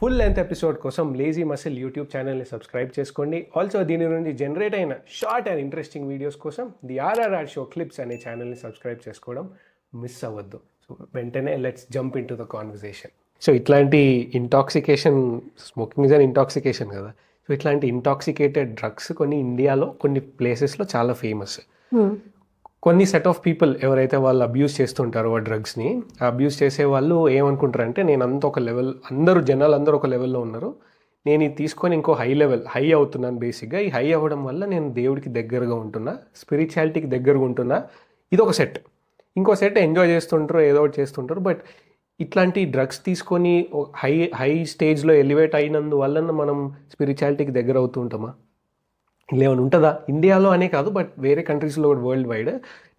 Full length episode కోసం lazy muscle YouTube ఛానల్ని subscribe చేసుకోండి. ఆల్సో దీని నుండి జనరేట్ అయిన షార్ట్ అండ్ ఇంట్రెస్టింగ్ వీడియోస్ కోసం ది ఆర్ఆర్ఆర్ షో క్లిప్స్ అనే ఛానల్ని సబ్స్క్రైబ్ చేసుకోవడం మిస్ అవ్వద్దు. సో వెంటనే let's jump into the conversation. So ఇట్లాంటి intoxication, smoking is an intoxication కదా. సో ఇట్లాంటి ఇంటాక్సికేటెడ్ డ్రగ్స్ కొన్ని ఇండియాలో కొన్ని ప్లేసెస్లో చాలా ఫేమస్. కొన్ని సెట్ ఆఫ్ పీపుల్ ఎవరైతే వాళ్ళు అబ్యూస్ చేస్తుంటారో ఆ డ్రగ్స్ని, అబ్యూస్ చేసే వాళ్ళు ఏమనుకుంటారంటే నేను అంత ఒక లెవెల్, జనాలు అందరూ ఒక లెవెల్లో ఉన్నారు, నేను ఇది తీసుకొని ఇంకో హై అవుతున్నాను. బేసిక్గా ఈ హై అవ్వడం వల్ల నేను దేవుడికి దగ్గరగా ఉంటున్నా, స్పిరిచువాలిటీకి దగ్గరగా ఉంటున్నా. ఇది ఒక సెట్. ఇంకో సెట్ ఎంజాయ్ చేస్తుంటారు, ఏదో ఒకటి చేస్తుంటారు. బట్ ఇట్లాంటి డ్రగ్స్ తీసుకొని హై స్టేజ్లో ఎలివేట్ అయినందువల్ల మనం స్పిరిచువాలిటీకి దగ్గర అవుతూ ఉంటామా? ఇలా ఏమైనా ఉంటుందా? ఇండియాలో అనే కాదు, బట్ వేరే కంట్రీస్లో కూడా world wide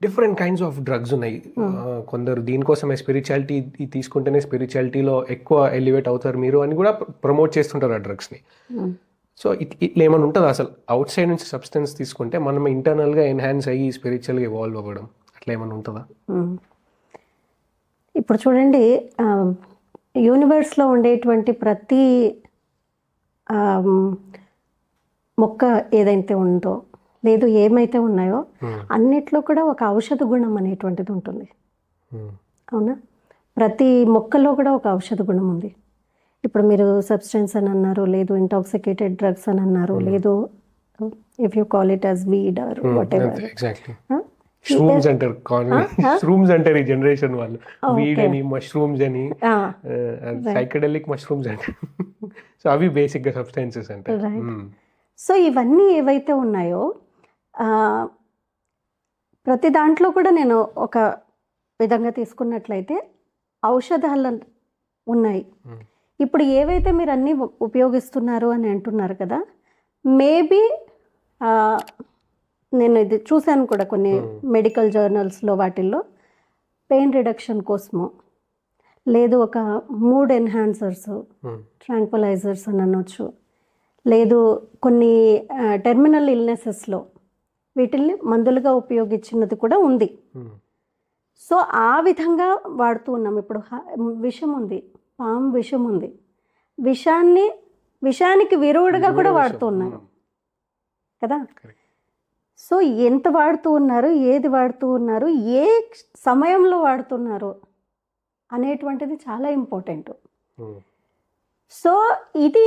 different kinds of drugs ఉన్నాయి. కొందరు దీనికోసమే స్పిరిచువాలిటీ తీసుకుంటేనే స్పిరిచువాలిటీలో ఎక్కువ ఎలివేట్ అవుతారు మీరు అని కూడా ప్రమోట్ చేస్తుంటారు ఆ డ్రగ్స్ని. సో ఇట్లా ఏమైనా ఉంటుందా అసలు? అవుట్ సైడ్ నుంచి సబ్స్టెన్స్ తీసుకుంటే మనం ఇంటర్నల్గా ఎన్హాన్స్ అయ్యి స్పిరిచువల్గా ఎవాల్వ్ అవ్వడం అట్లా ఏమైనా ఉంటుందా? ఇప్పుడు చూడండి, యూనివర్స్లో ఉండేటువంటి ప్రతి మొక్క ఏదైతే ఉందో లేదు ఏమైతే ఉన్నాయో అన్నిట్లో కూడా ఒక ఔషధ గుణం అనేటువంటిది ఉంటుంది. అవునా? ప్రతి మొక్కలో కూడా ఒక ఔషధ గుణం ఉంది. ఇప్పుడు మీరు సబ్స్టెన్స్ అని అన్నారు, లేదు ఇంటాక్సికేటెడ్ డ్రగ్స్ అని అన్నారు, లేదు if you call it as weed or whatever. Mushrooms అంటారు, మష్రూమ్స్ అంటారు ఈ జనరేషన్ వాళ్ళు. వీడ్ అని, మష్రూమ్స్ అని, సైకడెలిక్ మష్రూమ్స్ అంటారు. సో అవి బేసిక్గా సబ్స్టెన్సెస్ అంటారు. సో ఇవన్నీ ఏవైతే ఉన్నాయో ప్రతి దాంట్లో కూడా నేను ఒక విధంగా తీసుకున్నట్లయితే ఔషధాలు ఉన్నాయి. ఇప్పుడు ఏవైతే మీరు అన్నీ ఉపయోగిస్తున్నారు అని అంటున్నారు కదా, మేబీ నేను ఇది చూశాను కూడా కొన్ని మెడికల్ జర్నల్స్లో, వాటిల్లో పెయిన్ రిడక్షన్ కోసము, లేదు ఒక మూడ్ ఎన్హాన్సర్స్, ట్రాంక్వలైజర్స్ అని అనొచ్చు, లేదు కొన్ని టెర్మినల్ ఇల్నెసెస్లో వీటిల్ని మందులుగా ఉపయోగించినది కూడా ఉంది. సో ఆ విధంగా వాడుతూ ఉన్నాం. ఇప్పుడు విషం ఉంది, పాము విషం ఉంది, విషానికి విరుగుడుగా కూడా వాడుతూ ఉన్నారు కదా. సో ఎంత వాడుతూ ఉన్నారు, ఏది వాడుతూ ఉన్నారు, ఏ సమయంలో వాడుతున్నారు అనేటువంటిది చాలా ఇంపార్టెంట్. సో ఇది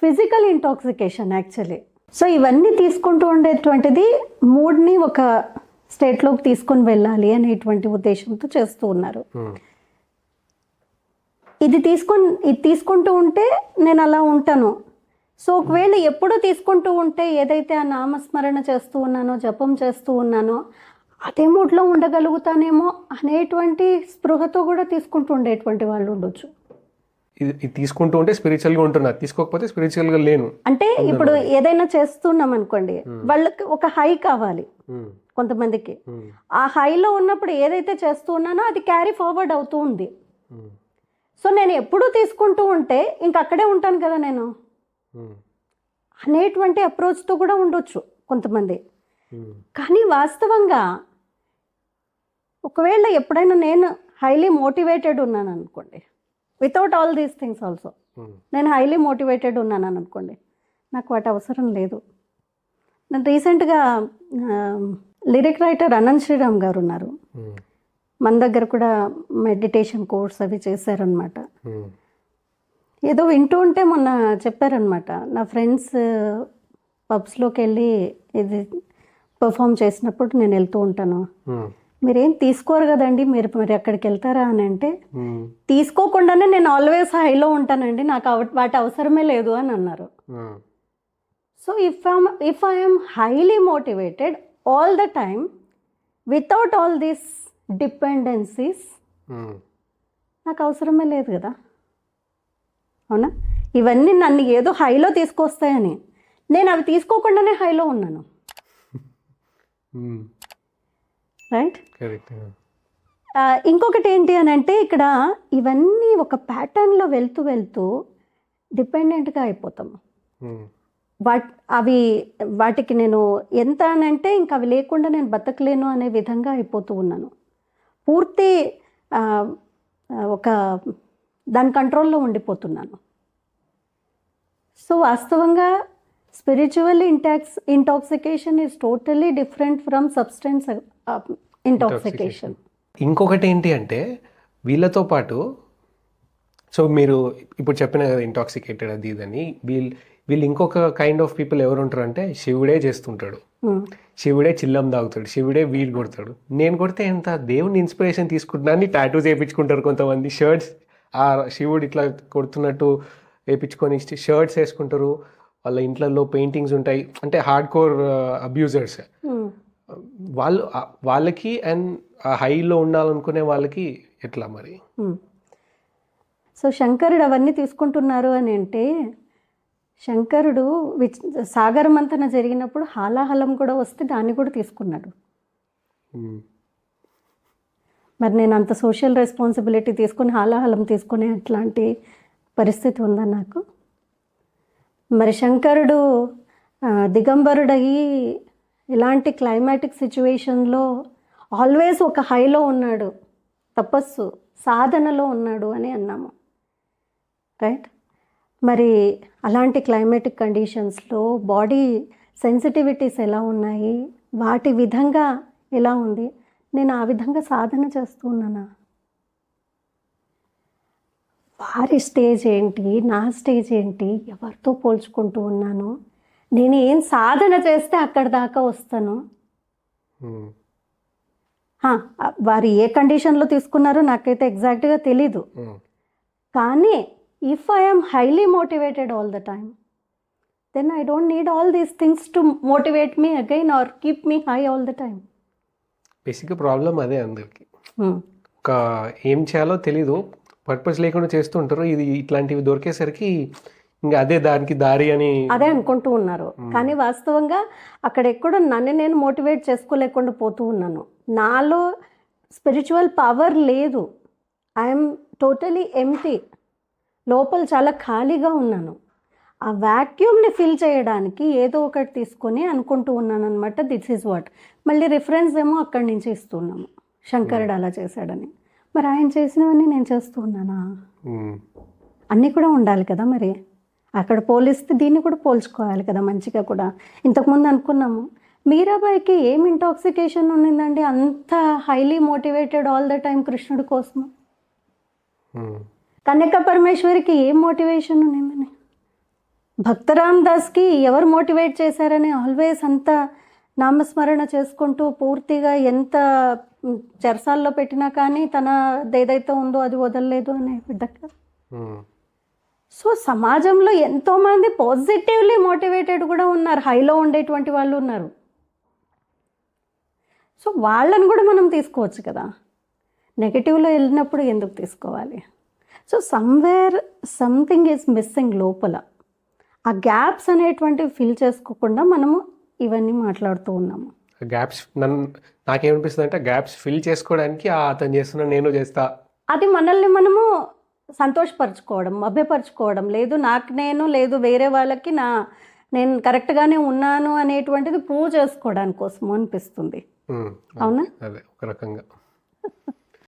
ఫిజికల్ ఇంటాక్సికేషన్ యాక్చువల్లీ. సో ఇవన్నీ తీసుకుంటూ ఉండేటువంటిది మూడ్ని ఒక స్టేట్లోకి తీసుకొని వెళ్ళాలి అనేటువంటి ఉద్దేశంతో చేస్తూ ఉన్నారు. ఇది తీసుకుంటూ ఉంటే నేను అలా ఉంటాను. సో ఒకవేళ ఎప్పుడూ తీసుకుంటూ ఉంటే ఏదైతే ఆ నామస్మరణ చేస్తూ ఉన్నానో, జపం చేస్తూ ఉన్నానో, అదే మూడ్లో ఉండగలుగుతానేమో అనేటువంటి స్పృహతో కూడా తీసుకుంటూ ఉండేటువంటి వాళ్ళు ఉండొచ్చు. ఇది తీసుకుంటూ ఉంటే స్పిరిచువల్గా ఉంటున్నారు, తీసుకోకపోతే స్పిరిచువల్గా లేను. అంటే ఇప్పుడు ఏదైనా చేస్తున్నాం అనుకోండి, వాళ్ళకి ఒక హై కావాలి కొంతమందికి. ఆ హైలో ఉన్నప్పుడు ఏదైతే చేస్తూ ఉన్నానో అది క్యారీ ఫార్వర్డ్ అవుతూ ఉంది. సో నేను ఎప్పుడూ తీసుకుంటూ ఉంటే ఇంక అక్కడే ఉంటాను కదా నేను అనేటువంటి అప్రోచ్తో కూడా ఉండొచ్చు కొంతమంది. కానీ వాస్తవంగా ఒకవేళ ఎప్పుడైనా నేను హైలీ మోటివేటెడ్ ఉన్నాను అనుకోండి, without all these things also నేను హైలీ మోటివేటెడ్ ఉన్నాను అనుకోండి, నాకు వాటి అవసరం లేదు. నేను రీసెంట్గా లిరిక్ రైటర్ అనంత్ శ్రీరామ్ గారు ఉన్నారు, మన దగ్గర కూడా మెడిటేషన్ కోర్స్ అవి చేశారనమాట. ఏదో వింటూ ఉంటే మొన్న చెప్పారనమాట, నా ఫ్రెండ్స్ పబ్స్లోకి వెళ్ళి ఇది పర్ఫామ్ చేసినప్పుడు నేను వెళ్తూ ఉంటాను, మీరేం తీసుకోరు కదండి, మీరు అక్కడికి వెళ్తారా అని అంటే, తీసుకోకుండానే నేను ఆల్వేస్ హైలో ఉంటానండి, నాకు వాటి అవసరమే లేదు అని అన్నారు. So if I'm highly motivated all the time without all these dependencies, నాకు అవసరమే లేదు కదా. అవునా? ఇవన్నీ నన్ను ఏదో హైలో తీసుకొస్తాయని నేను అవి తీసుకోకుండానే హైలో ఉన్నాను. రైట్? ఇంకొకటి ఏంటి అని అంటే, ఇక్కడ ఇవన్నీ ఒక ప్యాటర్న్లో వెళ్తూ డిపెండెంట్గా అయిపోతాము. వాటికి నేను ఎంత అని అంటే ఇంక అవి లేకుండా నేను బతకలేను అనే విధంగా అయిపోతూ ఉన్నాను. పూర్తి ఒక దాని కంట్రోల్లో ఉండిపోతున్నాను. సో వాస్తవంగా spiritual intoxication is totally different from substance intoxication. ఇంకొకటి ఏంటి అంటే వీళ్ళతో పాటు, సో మీరు ఇప్పుడు చెప్పిన కదా ఇంటాక్సికేటెడ్ అది ఇదని, వీళ్ళు ఇంకొక కైండ్ ఆఫ్ పీపుల్ ఎవరు ఉంటారు అంటే శివుడే చేస్తుంటాడు, శివుడే చిల్లం తాగుతాడు, శివుడే వీడ్ కొడతాడు. నేను కొడితే ఎంత దేవుని ఇన్స్పిరేషన్ తీసుకుంటున్నాను టాటూ చేయించుకుంటారు కొంతమంది. షర్ట్స్ ఆ శివుడు ఇట్లా కొడుతున్నట్టు వేయించుకొని షర్ట్స్ వేసుకుంటారు. వాళ్ళ ఇంట్లలో పెయింటింగ్స్ ఉంటాయి. అంటే హార్డ్ కోర్ అబ్యూజర్స్ వాళ్ళకి అండ్ ఆ హైలో ఉండాలనుకునే వాళ్ళకి ఎట్లా మరి? సో శంకరుడు అవన్నీ తీసుకుంటున్నారు అని అంటే, శంకరుడు సాగర మంథన జరిగినప్పుడు హాలాహలం కూడా వస్తే దాన్ని కూడా తీసుకున్నాడు. మరి నేను అంత సోషల్ రెస్పాన్సిబిలిటీ తీసుకుని హాలాహలం తీసుకునే అట్లాంటి పరిస్థితి ఉందా నాకు? మరి శంకరుడు దిగంబరుడయి ఇలాంటి క్లైమాటిక్ సిచ్యువేషన్లో ఆల్వేస్ ఒక హైలో ఉన్నాడు, తపస్సు సాధనలో ఉన్నాడు అని అన్నాము, రైట్? మరి అలాంటి క్లైమాటిక్ కండిషన్స్లో బాడీ సెన్సిటివిటీస్ ఎలా ఉన్నాయి, వాటి విధంగా ఎలా ఉంది, నేను ఆ విధంగా సాధన చేస్తూ ఉన్నానా? వారి స్టేజ్ ఏంటి, నా స్టేజ్ ఏంటి, ఎవరితో పోల్చుకుంటూ ఉన్నాను, నేను ఏం సాధన చేస్తే అక్కడి దాకా వస్తాను? వారు ఏ కండిషన్లో తీసుకున్నారో నాకైతే ఎగ్జాక్ట్గా తెలీదు. కానీ if I am highly motivated all the time, then I don't need all these things to motivate me again or keep me high all the time. బేసిక్గా ప్రాబ్లం అదే అందరికి. ఒక ఏం చేయాలో తెలీదు, పర్పస్ లేకుండా చేస్తూ ఉంటారు. ఇది ఇట్లాంటివి దొరికేసరికి ఇంకా అదే దానికి దారి అని అదే అనుకుంటూ ఉన్నారు. కానీ వాస్తవంగా అక్కడెక్కడో నన్ను నేను మోటివేట్ చేసుకోలేకుండా పోతూ ఉన్నాను. నాలో స్పిరిచువల్ పవర్ లేదు. I'm totally empty. లోపల చాలా ఖాళీగా ఉన్నాను. ఆ వ్యాక్యూమ్ని ఫిల్ చేయడానికి ఏదో ఒకటి తీసుకొని అనుకుంటూ ఉన్నాను అనమాట. This is what. మళ్ళీ రిఫరెన్స్ ఏమో అక్కడి నుంచి ఇస్తున్నాము, శంకరుడు అలా చేశాడని. మరి ఆయన చేసినవన్నీ నేను చేస్తూ ఉన్నానా? అన్నీ కూడా ఉండాలి కదా మరి. అక్కడ పోలిస్తే దీన్ని కూడా పోల్చుకోవాలి కదా మంచిగా కూడా. ఇంతకుముందు అనుకున్నాము మీరాబాయికి ఏం ఇంటాక్సికేషన్ ఉండిందండి, అంత highly motivated all the time కృష్ణుడి కోసం. కన్యక పరమేశ్వరికి ఏం మోటివేషన్ ఉండిందని, భక్తరామ్ దాస్కి ఎవరు మోటివేట్ చేశారని ఆల్వేస్ అంత నామస్మరణ చేసుకుంటూ పూర్తిగా ఎంత చెరసాల్లో పెట్టినా కానీ తన ఏదైతే ఉందో అది వదలలేదు అనే విధంగా. సో సమాజంలో ఎంతోమంది పాజిటివ్లీ మోటివేటెడ్ కూడా ఉన్నారు, హైలో ఉండేటువంటి వాళ్ళు ఉన్నారు. సో వాళ్ళని కూడా మనం తీసుకోవచ్చు కదా. నెగటివ్లో వెళ్ళినప్పుడు ఎందుకు తీసుకోవాలి? So somewhere something is missing లోపల. ఆ గ్యాప్స్ అనేటువంటివి ఫిల్ చేసుకోకుండా మనము ఇవన్నీ మాట్లాడుతూ ఉన్నాము. గ్యాప్స్ నాకేమనిపిస్తుంది అంటే గ్యాప్స్ ఫిల్ చేసుకోవడానికి అతను చేస్తున్నా నేను చేస్తా, అది మనల్ని మనము సంతోషపరచుకోవడం, మభ్యపరచుకోవడం. లేదు నాకు నేను, లేదు వేరే వాళ్ళకి నేను కరెక్ట్గానే ఉన్నాను అనేటువంటిది ప్రూవ్ చేసుకోవడానికి కోసము అనిపిస్తుంది. అవునా? అదే ఒక రకంగా